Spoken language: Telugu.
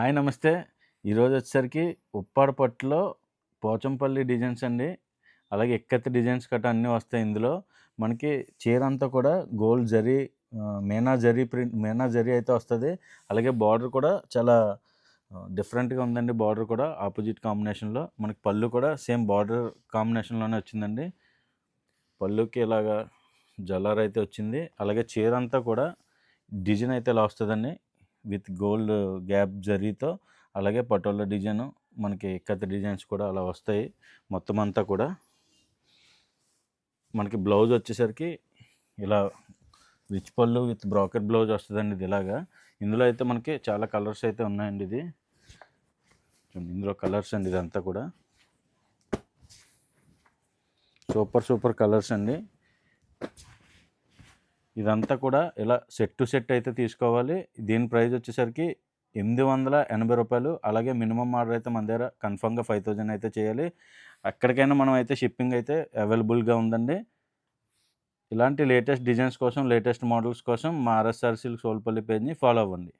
హాయ్ నమస్తే. ఈరోజు వచ్చేసరికి ఉప్పాడ పట్టులో పోచంపల్లి డిజైన్స్ అండి. అలాగే ఇక్కత్ డిజైన్స్ గట్టా అన్నీ వస్తాయి ఇందులో. మనకి చీరంతా కూడా గోల్డ్ జరీ మీనా జరీ అయితే వస్తది. అలాగే బార్డర్ కూడా చాలా డిఫరెంట్‌గా ఉందండి. బార్డర్ కూడా ఆపోజిట్ కాంబినేషన్‌లో. మనకి పళ్ళు కూడా సేమ్ బార్డర్ కాంబినేషన్‌లోనే వచ్చిందండి. పళ్ళుకి ఇలాగా జలర్ అయితే వచ్చింది. అలాగే చీరంతా కూడా డిజైన్ అయితే ఇలా వస్తదండి. విత్ గోల్డ్ గ్యాప్ జరీతో అలాగే పటోలా డిజైను మనకి ఇక్కత్ డిజైన్స్ కూడా అలా వస్తాయి. మొత్తం అంతా కూడా మనకి బ్లౌజ్ వచ్చేసరికి ఇలా రిచ్ పళ్ళు విత్ బ్రోకెట్ బ్లౌజ్ వస్తదండి ఇది ఇలాగా. ఇందులో అయితే మనకి చాలా కలర్స్ అయితే ఉన్నాయండి ఇది. ఇందులో కలర్స్ అండి ఇదంతా కూడా. సూపర్ కలర్స్ అండి. ఇదంతా కూడా ఇలా సెట్ టు సెట్ అయితే తీసుకోవాలి. దీని ప్రైస్ వచ్చేసరికి రూ. 880. అలాగే మినిమమ్ ఆర్డర్ అయితే మన దగ్గర కన్ఫర్మ్‌గా 5000 అయితే చేయాలి. ఎక్కడికైనా మనం అయితే షిప్పింగ్ అయితే అవైలబుల్‌గా ఉందండి. ఇలాంటి లేటెస్ట్ డిజైన్స్ కోసం, లేటెస్ట్ మోడల్స్ కోసం మా ఆర్ఎస్ఆర్ సిల్క్స్ సోల్పల్లి పేజ్‌ని ఫాలో అవ్వండి.